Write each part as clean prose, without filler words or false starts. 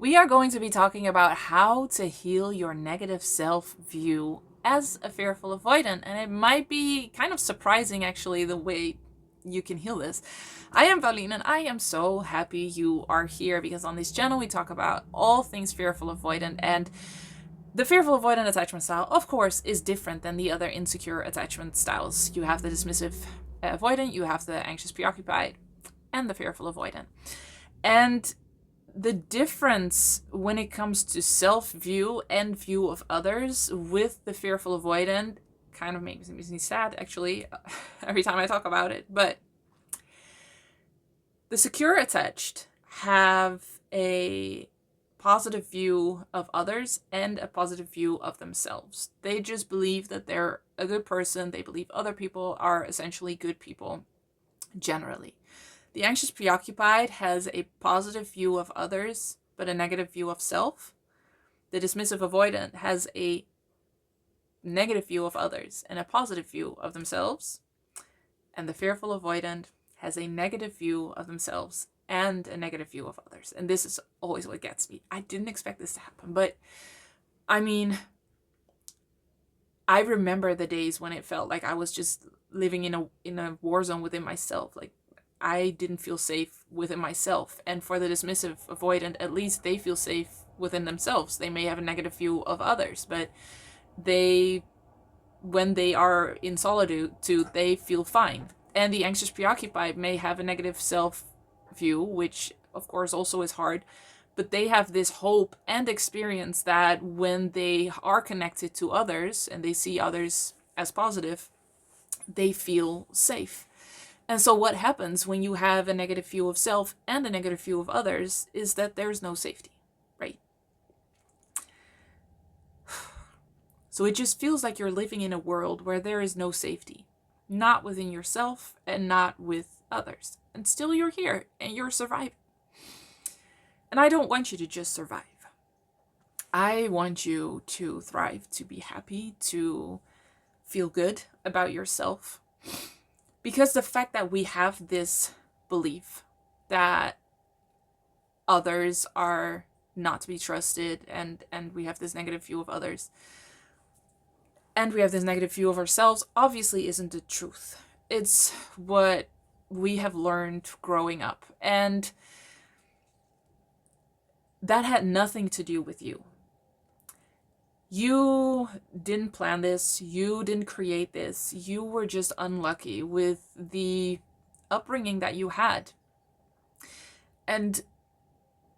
We are going to be talking about how to heal your negative self view as a fearful avoidant. And it might be kind of surprising, actually, the way you can heal this. I am Pauline, and I am so happy you are here because on this channel we talk about all things fearful avoidant. And the fearful avoidant attachment style, of course, is different than the other insecure attachment styles. You have the dismissive avoidant, you have the anxious preoccupied, and the fearful avoidant. And the difference when it comes to self-view and view of others with the fearful avoidant kind of makes me sad, actually, every time I talk about it. But the secure attached have a positive view of others and a positive view of themselves. They just believe that they're a good person. They believe other people are essentially good people, generally. The anxious preoccupied has a positive view of others, but a negative view of self. The dismissive avoidant has a negative view of others and a positive view of themselves. And the fearful avoidant has a negative view of themselves and a negative view of others. And this is always what gets me. I didn't expect this to happen, but I mean, I remember the days when it felt like I was just living in a war zone within myself. Like, I didn't feel safe within myself. And for the dismissive avoidant, at least they feel safe within themselves. They may have a negative view of others, but when they are in solitude, they feel fine. And the anxious preoccupied may have a negative self view, which of course also is hard, but they have this hope and experience that when they are connected to others and they see others as positive, they feel safe. And so what happens when you have a negative view of self and a negative view of others is that there's no safety, right? So it just feels like you're living in a world where there is no safety, not within yourself and not with others. And still you're here and you're surviving. And I don't want you to just survive. I want you to thrive, to be happy, to feel good about yourself. Because the fact that we have this belief that others are not to be trusted and we have this negative view of others and we have this negative view of ourselves obviously isn't the truth. It's what we have learned growing up. And that had nothing to do with you. You didn't plan this. You didn't create this. You were just unlucky with the upbringing that you had. And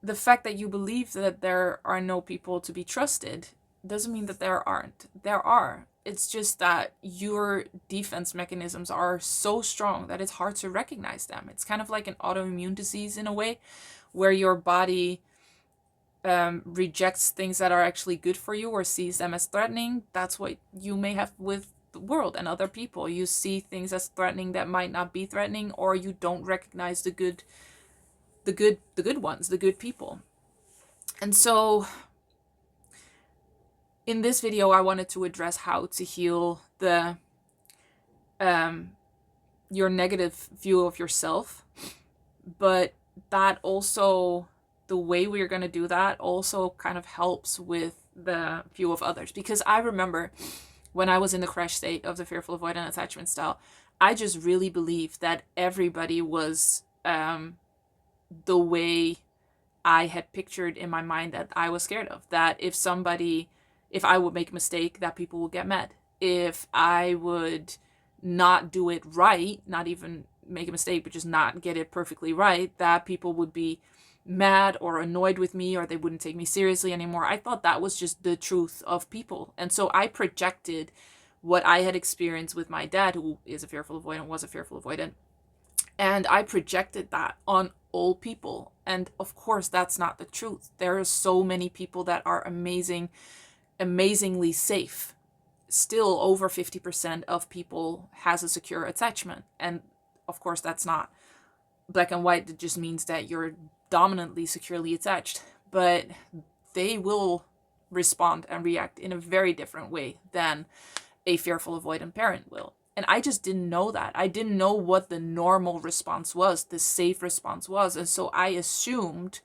the fact that you believe that there are no people to be trusted doesn't mean that there aren't. There are. It's just that your defense mechanisms are so strong that it's hard to recognize them. It's kind of like an autoimmune disease in a way, where your body rejects things that are actually good for you or sees them as threatening. That's what you may have with the world and other people. You see things as threatening that might not be threatening, or you don't recognize the good ones, the good people. And so in this video, I wanted to address how to heal the your negative view of yourself, but that also, the way we're going to do that also kind of helps with the view of others. Because I remember when I was in the crash state of the fearful avoidant attachment style, I just really believed that everybody was the way I had pictured in my mind that I was scared of. That if I would make a mistake, that people would get mad. If I would not do it right, not even make a mistake, but just not get it perfectly right, that people would be mad or annoyed with me, or they wouldn't take me seriously anymore. I thought that was just the truth of people. And so I projected what I had experienced with my dad, who is a fearful avoidant, was a fearful avoidant. And I projected that on all people. And of course, that's not the truth. There are so many people that are amazingly safe. Still, over 50% of people has a secure attachment. And of course, that's not black and white. It just means that you're dominantly securely attached. But they will respond and react in a very different way than a fearful avoidant parent will. And I just didn't know that. I didn't know what the normal response was, the safe response was. And so I assumed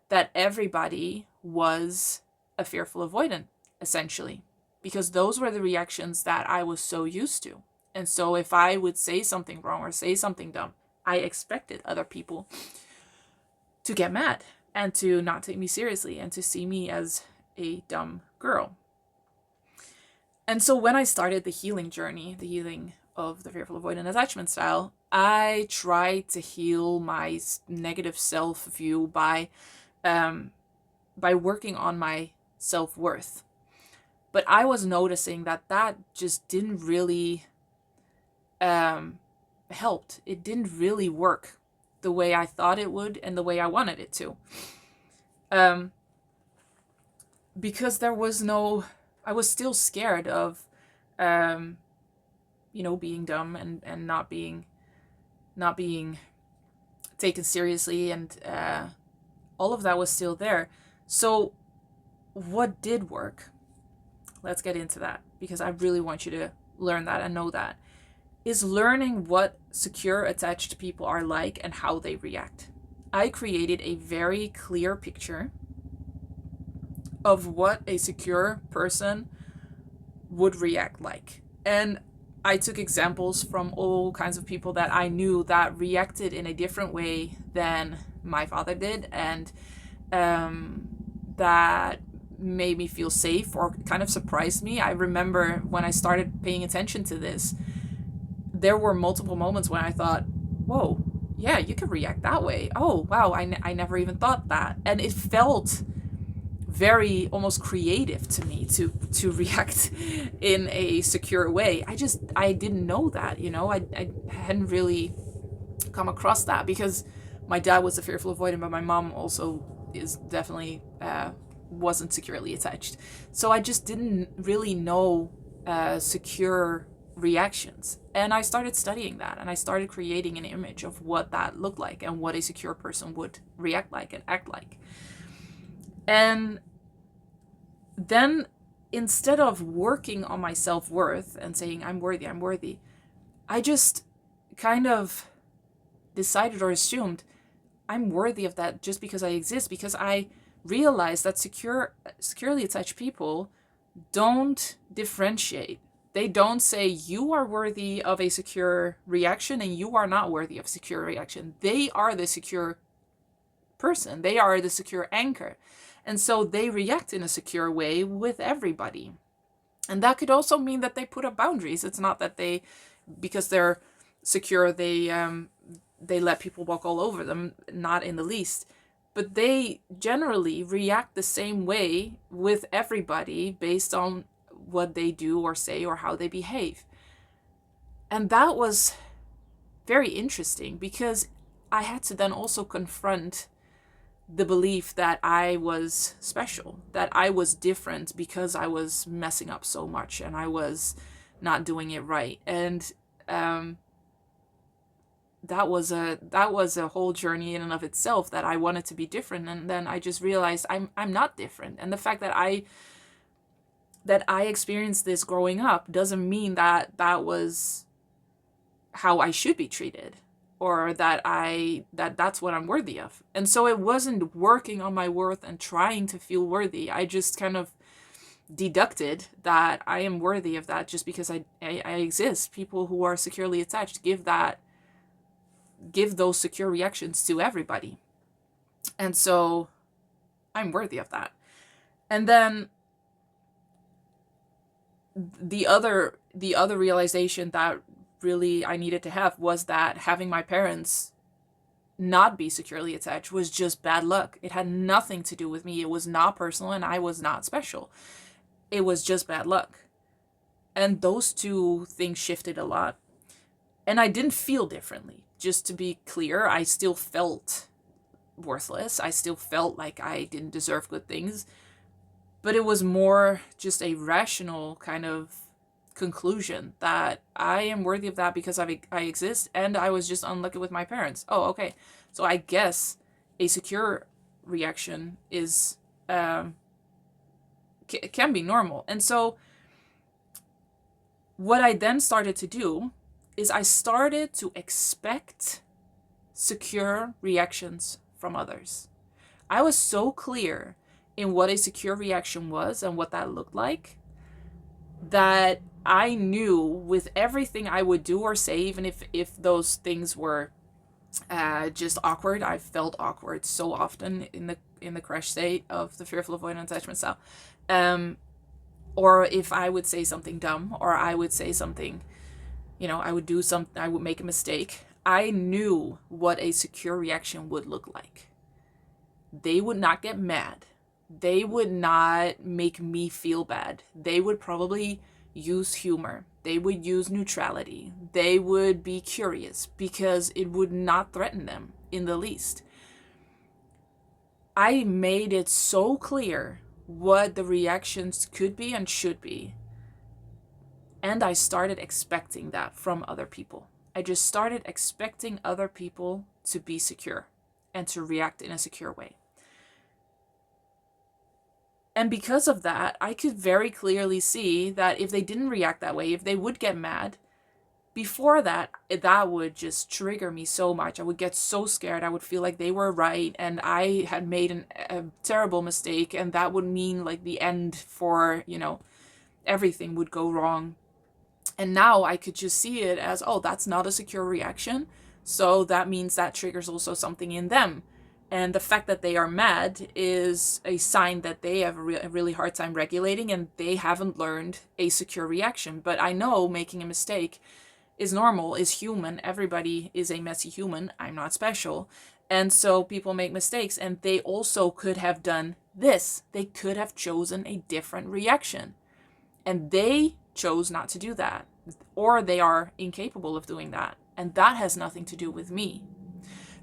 that everybody was a fearful avoidant, essentially, because those were the reactions that I was so used to. And so if I would say something wrong or say something dumb, I expected other people to get mad and to not take me seriously and to see me as a dumb girl. And so when I started the healing journey, the healing of the fearful avoidant attachment style, I tried to heal my negative self-view by working on my self-worth. But I was noticing that that just didn't really helped. It didn't really work the way I thought it would and the way I wanted it to. Because there was no, I was still scared of, being dumb and not being taken seriously, and all of that was still there. So what did work? Let's get into that, because I really want you to learn that and know that, is learning what secure attached people are like and how they react. I created a very clear picture of what a secure person would react like. And I took examples from all kinds of people that I knew that reacted in a different way than my father did, and that made me feel safe or kind of surprised me. I remember when I started paying attention to this, there were multiple moments when I thought, whoa, yeah, you can react that way. Oh, wow, I never even thought that. And it felt very almost creative to me to react in a secure way. I didn't know that, I hadn't really come across that, because my dad was a fearful avoidant, but my mom also is definitely wasn't securely attached. So I just didn't really know secure reactions. And I started studying that, and I started creating an image of what that looked like and what a secure person would react like and act like. And then instead of working on my self-worth and saying, I'm worthy, I just kind of decided or assumed I'm worthy of that just because I exist, because I realized that securely attached people don't differentiate. They don't say you are worthy of a secure reaction and you are not worthy of a secure reaction. They are the secure person. They are the secure anchor. And so they react in a secure way with everybody. And that could also mean that they put up boundaries. It's not that because they're secure, they let people walk all over them, not in the least. But they generally react the same way with everybody based on what they do or say or how they behave. And that was very interesting, because I had to then also confront the belief that I was special, that I was different because I was messing up so much and I was not doing it right. And that was a whole journey in and of itself, that I wanted to be different, and then I just realized I'm not different. And the fact that I experienced this growing up doesn't mean that was how I should be treated, or that's what I'm worthy of. And so it wasn't working on my worth and trying to feel worthy. I just kind of deducted that I am worthy of that just because I exist. People who are securely attached give those secure reactions to everybody. And so I'm worthy of that. And then the other realization that really I needed to have was that having my parents not be securely attached was just bad luck. It had nothing to do with me. It was not personal, and I was not special. It was just bad luck. And those two things shifted a lot. And I didn't feel differently. Just to be clear, I still felt worthless. I still felt like I didn't deserve good things. But it was more just a rational kind of conclusion that I am worthy of that because I exist, and I was just unlucky with my parents. Oh, okay. So I guess a secure reaction is can be normal. And so what I then started to do is I started to expect secure reactions from others. I was so clear in what a secure reaction was and what that looked like, that I knew with everything I would do or say, even if those things were just awkward. I felt awkward so often in the crash state of the fearful avoidant attachment style. Um, or if I would say something dumb, or I would say something, I would do something, I would make a mistake. I knew what a secure reaction would look like. They would not get mad. They would not make me feel bad. They would probably use humor. They would use neutrality. They would be curious because it would not threaten them in the least. I made it so clear what the reactions could be and should be. And I started expecting that from other people. I just started expecting other people to be secure and to react in a secure way. And because of that, I could very clearly see that if they didn't react that way, if they would get mad, before that would just trigger me so much. I would get so scared. I would feel like they were right and I had made a terrible mistake, and that would mean like the end for, everything would go wrong. And now I could just see it as, oh, that's not a secure reaction. So that means that triggers also something in them. And the fact that they are mad is a sign that they have a really hard time regulating and they haven't learned a secure reaction. But I know making a mistake is normal, is human. Everybody is a messy human. I'm not special. And so people make mistakes, and they also could have done this. They could have chosen a different reaction. And they chose not to do that. Or they are incapable of doing that. And that has nothing to do with me.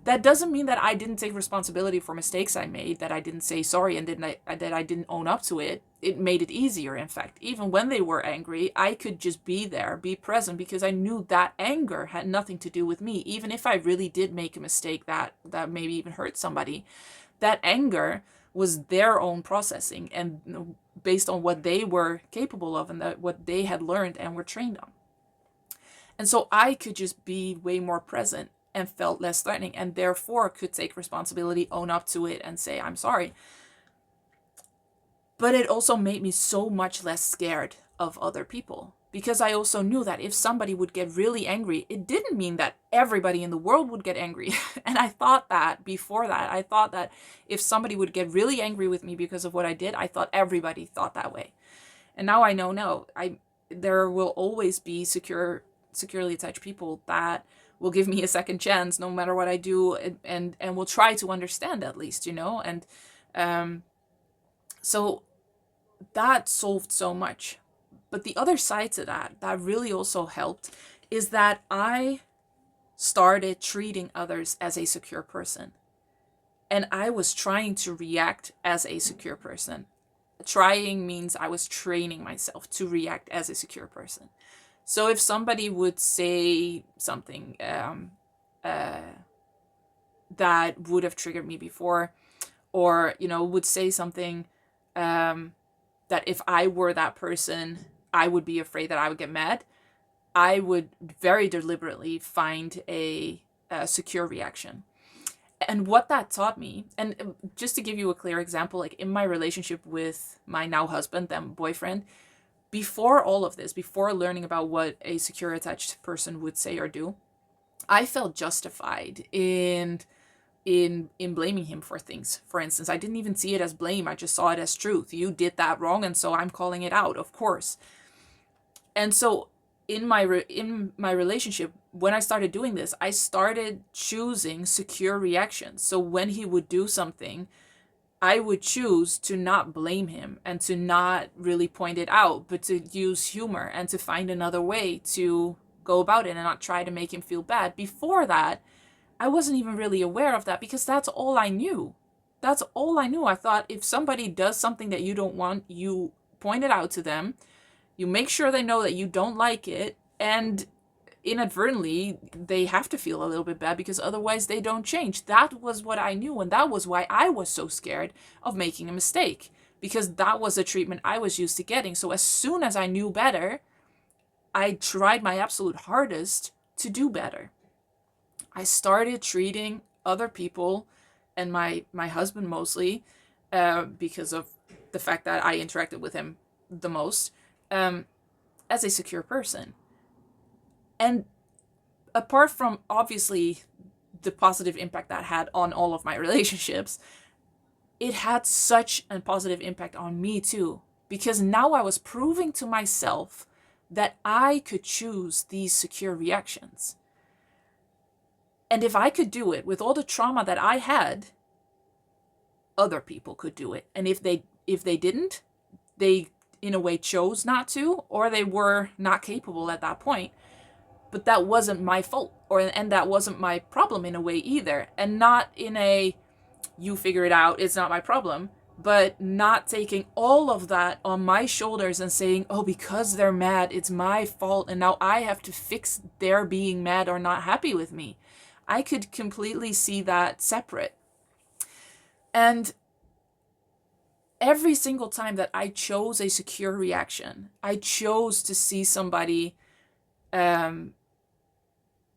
That doesn't mean that I didn't take responsibility for mistakes I made, that I didn't say sorry and that I didn't own up to it. It made it easier, in fact. Even when they were angry, I could just be there, be present, because I knew that anger had nothing to do with me. Even if I really did make a mistake that maybe even hurt somebody, that anger was their own processing and based on what they were capable of and what they had learned and were trained on. And so I could just be way more present and felt less threatening, and therefore could take responsibility, own up to it, and say, I'm sorry. But it also made me so much less scared of other people, because I also knew that if somebody would get really angry, it didn't mean that everybody in the world would get angry. And I thought that before that, I thought that if somebody would get really angry with me because of what I did, I thought everybody thought that way. And now I know, no, there will always be securely attached people that will give me a second chance no matter what I do, and will try to understand at least, and so that solved so much. But the other side to that really also helped is that I started treating others as a secure person, and I was trying to react as a secure person. Trying means I was training myself to react as a secure person. So if somebody would say something that would have triggered me before, or, would say something that if I were that person, I would be afraid that I would get mad, I would very deliberately find a secure reaction. And what that taught me, and just to give you a clear example, like in my relationship with my now husband, then boyfriend, before all of this, before learning about what a secure attached person would say or do, I felt justified in blaming him for things. For instance, I didn't even see it as blame. I just saw it as truth. You did that wrong, and so I'm calling it out, of course. And so in my relationship, when I started doing this, I started choosing secure reactions. So when he would do something, I would choose to not blame him and to not really point it out, but to use humor and to find another way to go about it and not try to make him feel bad. Before that, I wasn't even really aware of that because that's all I knew. That's all I knew. I thought if somebody does something that you don't want, you point it out to them. You make sure they know that you don't like it, and inadvertently they have to feel a little bit bad because otherwise they don't change. That was what I knew, and that was why I was so scared of making a mistake, because that was the treatment I was used to getting. So as soon as I knew better, I tried my absolute hardest to do better. I started treating other people and my husband mostly, because of the fact that I interacted with him the most, as a secure person. And apart from obviously the positive impact that had on all of my relationships, it had such a positive impact on me too, because now I was proving to myself that I could choose these secure reactions. And if I could do it with all the trauma that I had, other people could do it. And if they didn't, they in a way chose not to, or they were not capable at that point. But that wasn't my fault, and that wasn't my problem in a way either. And not in a you figure it out, it's not my problem, but not taking all of that on my shoulders and saying, oh, because they're mad, it's my fault, and now I have to fix their being mad or not happy with me. I could completely see that separate. And every single time that I chose a secure reaction, I chose to see somebody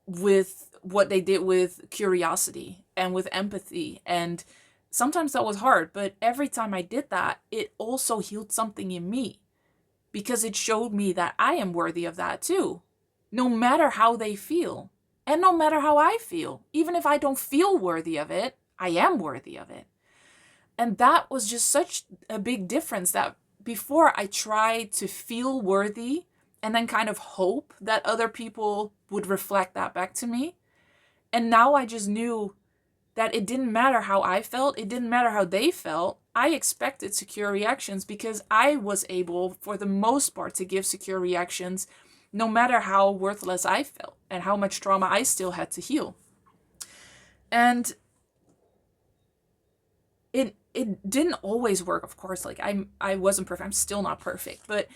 with what they did with curiosity and with empathy. And sometimes that was hard, but every time I did that, it also healed something in me, because it showed me that I am worthy of that too, no matter how they feel and no matter how I feel. Even if I don't feel worthy of it, I am worthy of it. And that was just such a big difference, that before I tried to feel worthy and then kind of hope that other people would reflect that back to me. And now I just knew that it didn't matter how I felt. It didn't matter how they felt. I expected secure reactions because I was able, for the most part, to give secure reactions no matter how worthless I felt and how much trauma I still had to heal. And it didn't always work, of course. Like I wasn't perfect. I'm still not perfect, but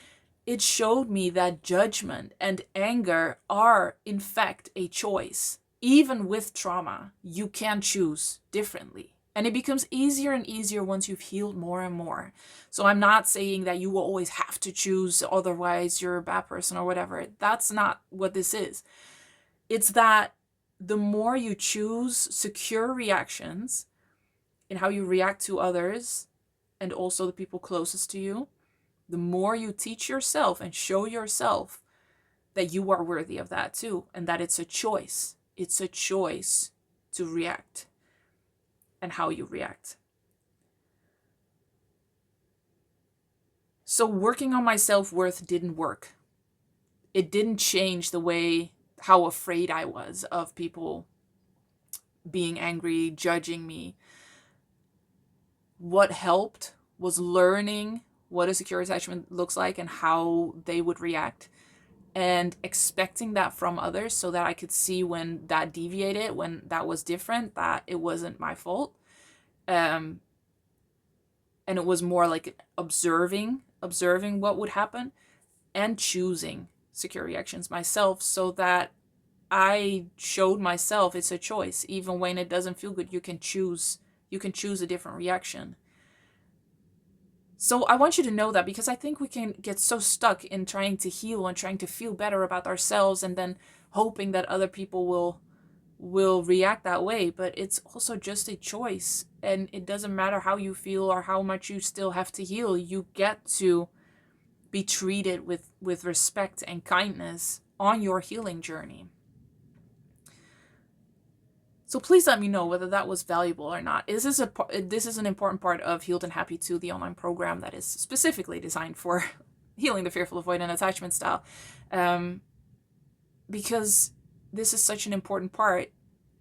it showed me that judgment and anger are in fact a choice. Even with trauma, you can choose differently. And it becomes easier and easier once you've healed more and more. So I'm not saying that you will always have to choose, otherwise you're a bad person or whatever. That's not what this is. It's that the more you choose secure reactions in how you react to others and also the people closest to you, the more you teach yourself and show yourself that you are worthy of that too, and that it's a choice. It's a choice to react and how you react. So working on my self-worth didn't work. It didn't change the way, how afraid I was of people being angry, judging me. What helped was learning what a secure attachment looks like and how they would react, and expecting that from others so that I could see when that deviated, when that was different, that it wasn't my fault. And it was more like observing what would happen and choosing secure reactions myself, so that I showed myself it's a choice. Even when it doesn't feel good, you can choose a different reaction. So I want you to know that, because I think we can get so stuck in trying to heal and trying to feel better about ourselves and then hoping that other people will react that way. But it's also just a choice, and it doesn't matter how you feel or how much you still have to heal. You get to be treated with respect and kindness on your healing journey. So please let me know whether that was valuable or not. This is an important part of Healed and Happy 2, the online program that is specifically designed for healing the fearful avoidant attachment style. Because this is such an important part,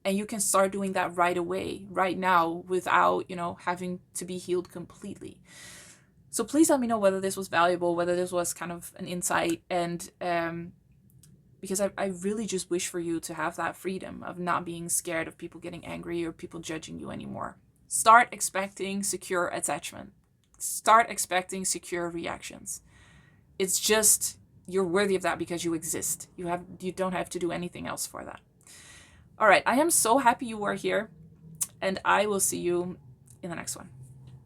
and you can start doing that right away, right now, without, having to be healed completely. So please let me know whether this was valuable, whether this was kind of an insight, and because I really just wish for you to have that freedom of not being scared of people getting angry or people judging you anymore. Start expecting secure attachment. Start expecting secure reactions. It's just, you're worthy of that because you exist. You don't have to do anything else for that. All right, I am so happy you were here, and I will see you in the next one.